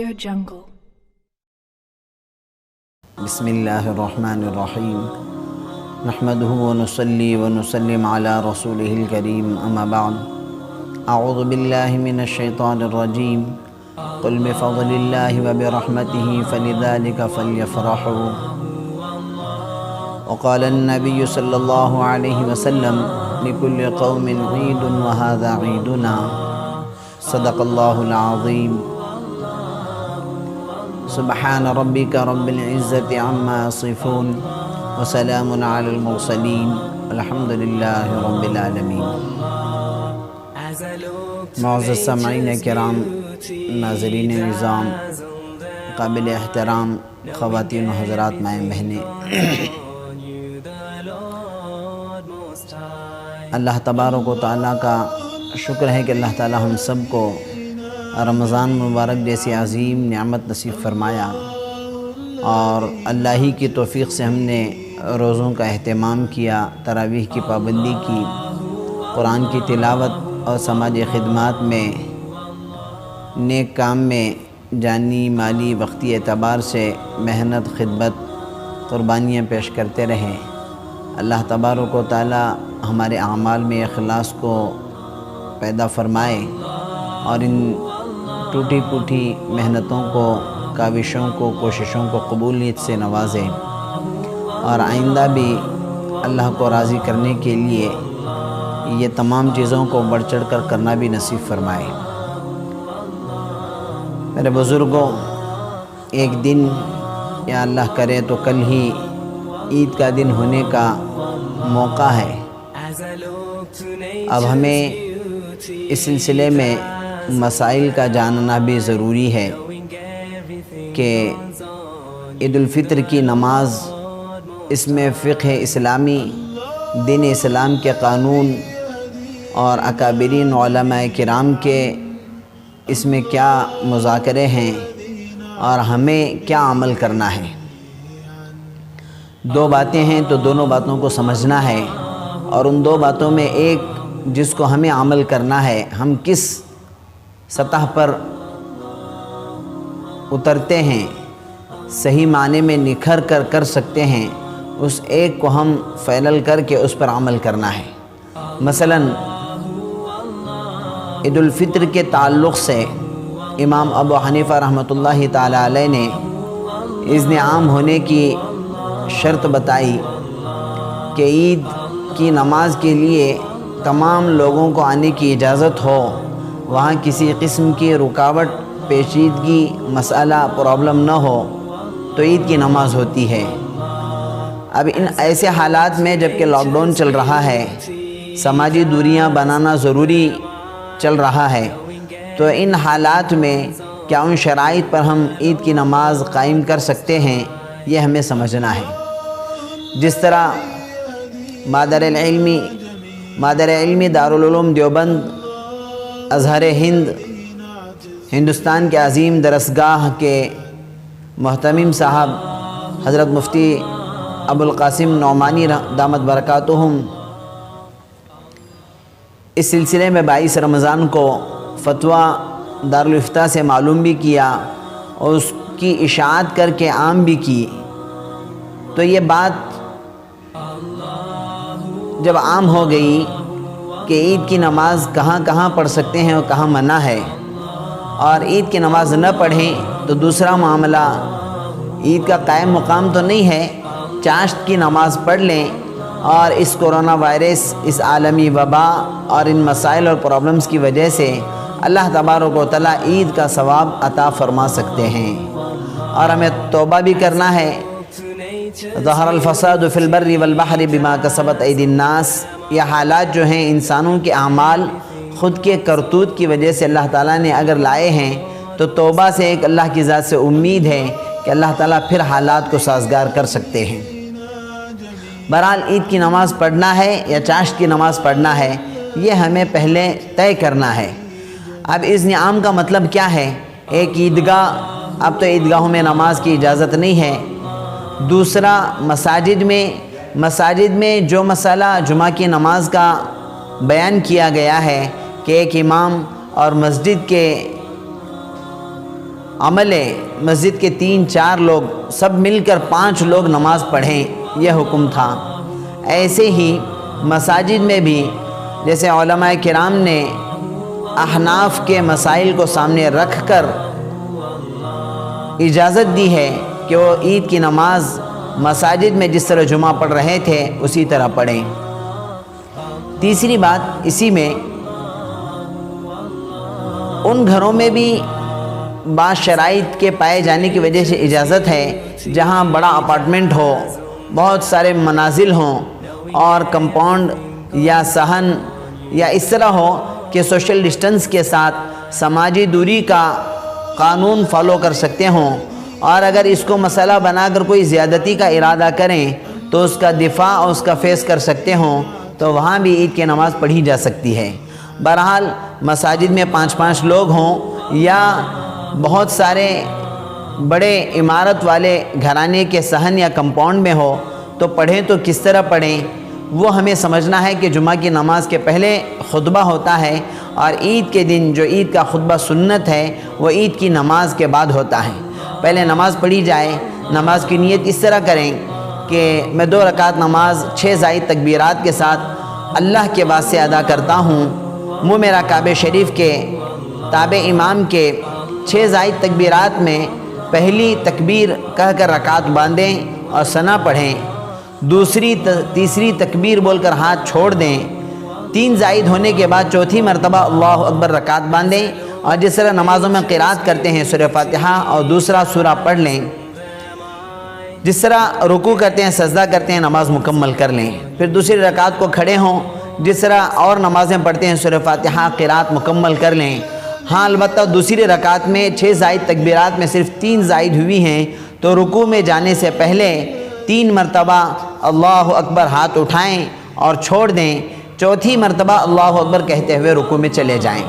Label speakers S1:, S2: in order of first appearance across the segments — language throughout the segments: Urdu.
S1: AudioJungle.
S2: بسم اللہ الرحمن الرحیم نحمده ونصلي ونسلم على رسوله الكريم اما بعد اعوذ باللہ من الشیطان الرجیم قل بفضل اللہ وبرحمته فلذلك فلیفرحوا وقال النبی صلی اللہ علیہ وسلم لكل قوم عید وهذا عیدنا صدق اللہ العظیم سبحان ربک رب العزت عما یصفون وسلام علی المرسلین الحمد للہ رب العالمین۔ معزز سامعین کرام، ناظرین نظام، قابل احترام خواتین و حضرات، مائیں بہنیں، اللہ تبارک و تعالیٰ کا شکر ہے کہ اللہ تعالیٰ ہم سب کو رمضان مبارک جیسی عظیم نعمت نصیب فرمایا، اور اللہ ہی کی توفیق سے ہم نے روزوں کا اہتمام کیا، تراویح کی پابندی کی، قرآن کی تلاوت اور سماجی خدمات میں، نیک کام میں جانی مالی وقتی اعتبار سے محنت خدمت قربانیاں پیش کرتے رہے۔ اللہ تبارک و تعالی ہمارے اعمال میں اخلاص کو پیدا فرمائے اور ان ٹوٹی پوٹی محنتوں کو، کاوشوں کو، کوششوں کو قبولیت سے نوازے، اور آئندہ بھی اللہ کو راضی کرنے کے لیے یہ تمام چیزوں کو بڑھ چڑھ کر کرنا بھی نصیب فرمائے۔ میرے بزرگوں، ایک دن یا اللہ کرے تو کل ہی عید کا دن ہونے کا موقع ہے۔ اب ہمیں اس سلسلے میں مسائل کا جاننا بھی ضروری ہے کہ عید الفطر کی نماز، اس میں فقہ اسلامی، دین اسلام کے قانون اور اکابرین علماء کرام کے اس میں کیا مذاکرے ہیں اور ہمیں کیا عمل کرنا ہے۔ دو باتیں ہیں تو دونوں باتوں کو سمجھنا ہے، اور ان دو باتوں میں ایک جس کو ہمیں عمل کرنا ہے، ہم کس سطح پر اترتے ہیں، صحیح معنی میں نکھر کر کر سکتے ہیں، اس ایک کو ہم فیلل کر کے اس پر عمل کرنا ہے۔ مثلا عید الفطر کے تعلق سے امام ابو حنیفہ رحمۃ اللہ تعالی علیہ نے اذن عام ہونے کی شرط بتائی کہ عید کی نماز کے لیے تمام لوگوں کو آنے کی اجازت ہو، وہاں کسی قسم کی رکاوٹ، پیچیدگی، مسئلہ، پرابلم نہ ہو تو عید کی نماز ہوتی ہے۔ اب ان ایسے حالات میں جب کہ لاک ڈاؤن چل رہا ہے، سماجی دوریاں بنانا ضروری چل رہا ہے، تو ان حالات میں کیا ان شرائط پر ہم عید کی نماز قائم کر سکتے ہیں، یہ ہمیں سمجھنا ہے۔ جس طرح مادر علمی دارالعلوم دیوبند، ازہر ہند، ہندوستان کے عظیم درسگاہ کے محتمم صاحب حضرت مفتی ابو القاسم نعمانی دامت برکاتہم اس سلسلے میں 22 رمضان کو فتویٰ دارالافتاء سے معلوم بھی کیا اور اس کی اشاعت کر کے عام بھی کی۔ تو یہ بات جب عام ہو گئی کہ عید کی نماز کہاں کہاں پڑھ سکتے ہیں اور کہاں منع ہے، اور عید کی نماز نہ پڑھیں تو دوسرا معاملہ، عید کا قائم مقام تو نہیں ہے، چاشت کی نماز پڑھ لیں، اور اس کرونا وائرس، اس عالمی وبا اور ان مسائل اور پرابلمز کی وجہ سے اللہ تبارک و تعالیٰ عید کا ثواب عطا فرما سکتے ہیں۔ اور ہمیں توبہ بھی کرنا ہے۔ ظہر الفساد فی البر والبحر بما کسبت ایدی الناس، یہ حالات جو ہیں انسانوں کے اعمال خود کے کرتوت کی وجہ سے اللہ تعالیٰ نے اگر لائے ہیں، تو توبہ سے ایک اللہ کی ذات سے امید ہے کہ اللہ تعالیٰ پھر حالات کو سازگار کر سکتے ہیں۔ بہرحال عید کی نماز پڑھنا ہے یا چاشت کی نماز پڑھنا ہے، یہ ہمیں پہلے طے کرنا ہے۔ اب اذن عام کا مطلب کیا ہے؟ ایک عیدگاہ، اب تو عیدگاہوں میں نماز کی اجازت نہیں ہے۔ دوسرا، مساجد میں جو مسئلہ جمعہ کی نماز کا بیان کیا گیا ہے کہ ایک امام اور مسجد کے عمل ہے مسجد کے 3-4 لوگ سب مل کر 5 لوگ نماز پڑھیں، یہ حکم تھا۔ ایسے ہی مساجد میں بھی جیسے علماء کرام نے احناف کے مسائل کو سامنے رکھ کر اجازت دی ہے کہ وہ عید کی نماز مساجد میں جس طرح جمعہ پڑھ رہے تھے اسی طرح پڑھیں۔ تیسری بات اسی میں ان گھروں میں بھی بعض شرائط کے پائے جانے کی وجہ سے اجازت ہے جہاں بڑا اپارٹمنٹ ہو، بہت سارے منازل ہوں اور کمپاؤنڈ یا صحن یا اس طرح ہو کہ سوشل ڈسٹنس کے ساتھ سماجی دوری کا قانون فالو کر سکتے ہوں، اور اگر اس کو مسئلہ بنا کر کوئی زیادتی کا ارادہ کریں تو اس کا دفاع اور اس کا فیس کر سکتے ہوں، تو وہاں بھی عید کی نماز پڑھی جا سکتی ہے۔ بہرحال مساجد میں 5-5 لوگ ہوں یا بہت سارے بڑے عمارت والے گھرانے کے صحن یا کمپاؤنڈ میں ہو تو پڑھیں تو کس طرح پڑھیں، وہ ہمیں سمجھنا ہے کہ جمعہ کی نماز کے پہلے خطبہ ہوتا ہے، اور عید کے دن جو عید کا خطبہ سنت ہے وہ عید کی نماز کے بعد ہوتا ہے۔ پہلے نماز پڑھی جائے، نماز کی نیت اس طرح کریں کہ میں 2 رکعت نماز 6 زائد تکبیرات کے ساتھ اللہ کے واسطے ادا کرتا ہوں، منہ میرا کعبہ شریف کے تابع امام کے 6 زائد تکبیرات میں پہلی تکبیر کہہ کر رکعت باندھیں اور ثنا پڑھیں، دوسری تیسری تکبیر بول کر ہاتھ چھوڑ دیں، 3 زائد ہونے کے بعد چوتھی مرتبہ اللہ اکبر رکعت باندھیں، اور جس طرح نمازوں میں قرات کرتے ہیں سورہ فاتحہ اور دوسرا سورہ پڑھ لیں، جس طرح رکوع کرتے ہیں سجدہ کرتے ہیں نماز مکمل کر لیں، پھر دوسری رکعت کو کھڑے ہوں، جس طرح اور نمازیں پڑھتے ہیں سورہ فاتحہ قرات مکمل کر لیں۔ ہاں البتہ دوسری رکعت میں 6 زائد تکبیرات میں صرف 3 زائد ہوئی ہیں تو رکوع میں جانے سے پہلے 3 مرتبہ اللہ اکبر ہاتھ اٹھائیں اور چھوڑ دیں، چوتھی مرتبہ اللہ اکبر کہتے ہوئے رکوع میں چلے جائیں۔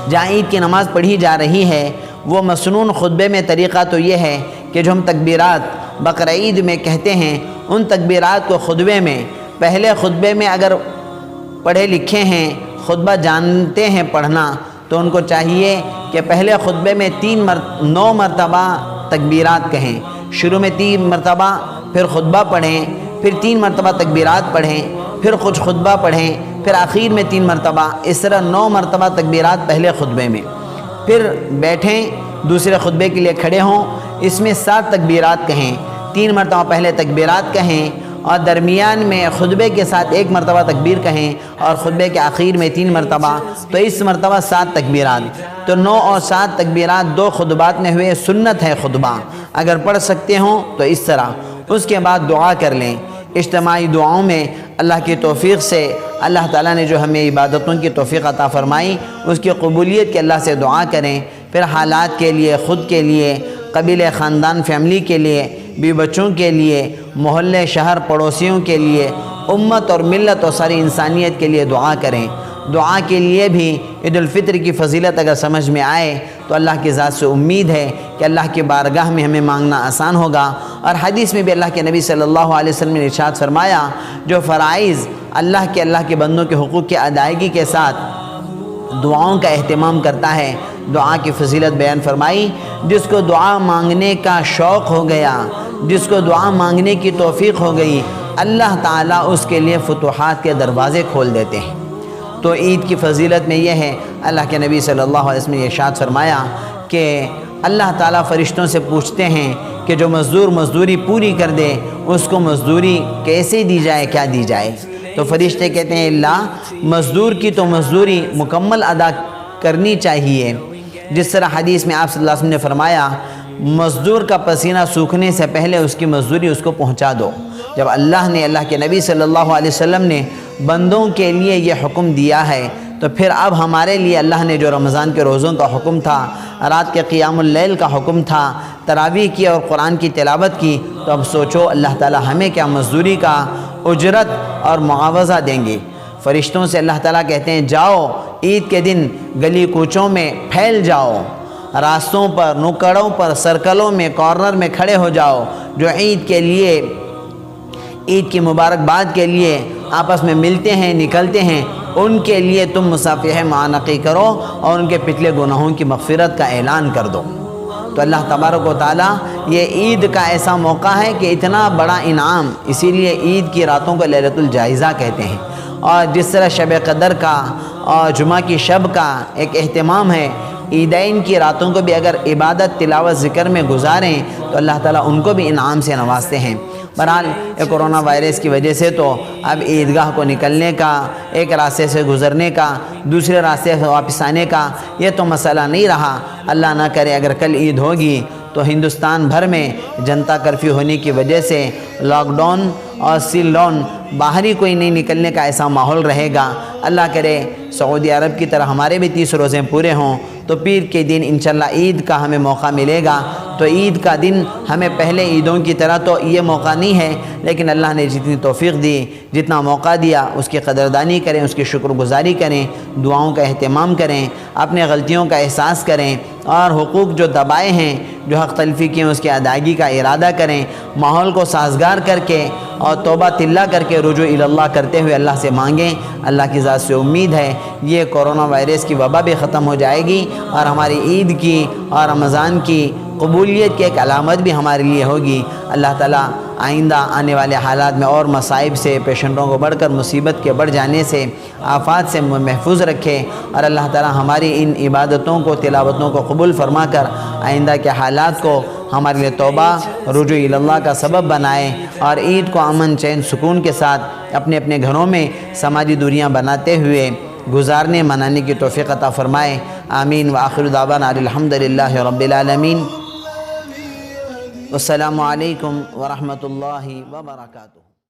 S2: جہاں عید کی نماز پڑھی جا رہی ہے وہ مسنون خطبے میں طریقہ تو یہ ہے کہ جو ہم تکبیرات بقرعید میں کہتے ہیں ان تکبیرات کو خطبے میں پہلے خطبے میں اگر پڑھے لکھے ہیں، خطبہ جانتے ہیں پڑھنا، تو ان کو چاہیے کہ پہلے خطبے میں 9 مرتبہ تکبیرات کہیں، شروع میں 3 مرتبہ، پھر خطبہ پڑھیں، پھر 3 مرتبہ تکبیرات پڑھیں، پھر کچھ خطبہ پڑھیں، پھر آخر میں 3 مرتبہ، اس طرح 9 مرتبہ تکبیرات پہلے خطبے میں، پھر بیٹھیں دوسرے خطبے کے لیے کھڑے ہوں، اس میں 7 تکبیرات کہیں، 3 مرتبہ پہلے تکبیرات کہیں اور درمیان میں خطبے کے ساتھ 1 مرتبہ تکبیر کہیں اور خطبے کے آخر میں 3 مرتبہ، تو اس مرتبہ 7 تکبیرات، تو 9 اور 7 تکبیرات 2 خطبات میں ہوئے، سنت ہے خطبہ، اگر پڑھ سکتے ہوں تو اس طرح۔ اس کے بعد دعا کر لیں، اجتماعی دعاؤں میں اللہ کی توفیق سے اللہ تعالیٰ نے جو ہمیں عبادتوں کی توفیق عطا فرمائی اس کی قبولیت کے اللہ سے دعا کریں، پھر حالات کے لیے، خود کے لیے، قبیلے، خاندان، فیملی کے لیے، بیوی بچوں کے لیے، محلے، شہر، پڑوسیوں کے لیے، امت اور ملت اور ساری انسانیت کے لیے دعا کریں۔ دعا کے لیے بھی عید الفطر کی فضیلت اگر سمجھ میں آئے تو اللہ کی ذات سے امید ہے کہ اللہ کی بارگاہ میں ہمیں مانگنا آسان ہوگا، اور حدیث میں بھی اللہ کے نبی صلی اللہ علیہ وسلم نے ارشاد فرمایا جو فرائض اللہ کے بندوں کے حقوق کی ادائیگی کے ساتھ دعاؤں کا اہتمام کرتا ہے، دعا کی فضیلت بیان فرمائی، جس کو دعا مانگنے کا شوق ہو گیا، جس کو دعا مانگنے کی توفیق ہو گئی، اللہ تعالیٰ اس کے لیے فتوحات کے دروازے کھول دیتے ہیں۔ تو عید کی فضیلت میں یہ ہے، اللہ کے نبی صلی اللہ علیہ وسلم نے ارشاد فرمایا کہ اللہ تعالیٰ فرشتوں سے پوچھتے ہیں کہ جو مزدور مزدوری پوری کر دے اس کو مزدوری کیسے دی جائے، کیا دی جائے؟ تو فرشتے کہتے ہیں اللہ مزدور کی تو مزدوری مکمل ادا کرنی چاہیے، جس طرح حدیث میں آپ صلی اللہ علیہ وسلم نے فرمایا مزدور کا پسینہ سوکھنے سے پہلے اس کی مزدوری اس کو پہنچا دو۔ جب اللہ کے نبی صلی اللہ علیہ وسلم نے بندوں کے لیے یہ حکم دیا ہے تو پھر اب ہمارے لیے اللہ نے جو رمضان کے روزوں کا حکم تھا، رات کے قیام اللیل کا حکم تھا، تراویح کی اور قرآن کی تلاوت کی، تو اب سوچو اللہ تعالیٰ ہمیں کیا مزدوری کا اجرت اور معاوضہ دیں گے۔ فرشتوں سے اللہ تعالیٰ کہتے ہیں جاؤ عید کے دن گلی کوچوں میں پھیل جاؤ، راستوں پر، نکڑوں پر، سرکلوں میں، کارنر میں کھڑے ہو جاؤ، جو عید کے لیے، عید کی مبارکباد کے لیے آپس میں ملتے ہیں، نکلتے ہیں، ان کے لیے تم مصافحہ معانقی کرو اور ان کے پچھلے گناہوں کی مغفرت کا اعلان کر دو۔ تو اللہ تبارک و تعالیٰ یہ عید کا ایسا موقع ہے کہ اتنا بڑا انعام، اسی لیے عید کی راتوں کو لیلۃ الجائزہ کہتے ہیں۔ اور جس طرح شب قدر کا اور جمعہ کی شب کا ایک اہتمام ہے، عیدین کی راتوں کو بھی اگر عبادت، تلاوت، ذکر میں گزاریں تو اللہ تعالیٰ ان کو بھی انعام سے نوازتے ہیں۔ بہرحال کرونا وائرس کی وجہ سے تو اب عیدگاہ کو نکلنے کا، ایک راستے سے گزرنے کا، دوسرے راستے سے واپس آنے کا یہ تو مسئلہ نہیں رہا۔ اللہ نہ کرے اگر کل عید ہوگی تو ہندوستان بھر میں جنتا کرفیو ہونے کی وجہ سے لاک ڈاؤن اور سیل ڈاؤن، باہر ہی کوئی نہیں نکلنے کا ایسا ماحول رہے گا۔ اللہ کرے سعودی عرب کی طرح ہمارے بھی 30 روزے پورے ہوں تو پیر کے دن انشاءاللہ عید کا ہمیں موقع ملے گا۔ تو عید کا دن ہمیں پہلے عیدوں کی طرح تو یہ موقع نہیں ہے، لیکن اللہ نے جتنی توفیق دی، جتنا موقع دیا اس کی قدردانی کریں، اس کی شکر گزاری کریں، دعاؤں کا اہتمام کریں، اپنے غلطیوں کا احساس کریں اور حقوق جو دبائے ہیں، جو حق تلفی کیے اس کی ادائیگی کا ارادہ کریں، ماحول کو سازگار کر کے اور توبہ تلہ کر کے رجوع اللہ کرتے ہوئے اللہ سے مانگیں۔ اللہ کی ذات سے امید ہے یہ کرونا وائرس کی وبا بھی ختم ہو جائے گی اور ہماری عید کی اور رمضان کی قبولیت کی ایک علامت بھی ہمارے لیے ہوگی۔ اللہ تعالیٰ آئندہ آنے والے حالات میں اور مصائب سے، پیشنٹوں کو بڑھ کر مصیبت کے بڑھ جانے سے، آفات سے محفوظ رکھے اور اللہ تعالیٰ ہماری ان عبادتوں کو، تلاوتوں کو قبول فرما کر آئندہ کے حالات کو ہمارے لیے توبہ، رجوع اللہ کا سبب بنائے اور عید کو امن، چین، سکون کے ساتھ اپنے اپنے گھروں میں سماجی دوریاں بناتے ہوئے گزارنے، منانے کی توفیق عطا فرمائے۔ آمین۔ وآخر دعوانا الحمدللہ رب العالمین۔ السلام علیکم ورحمۃ اللہ وبرکاتہ۔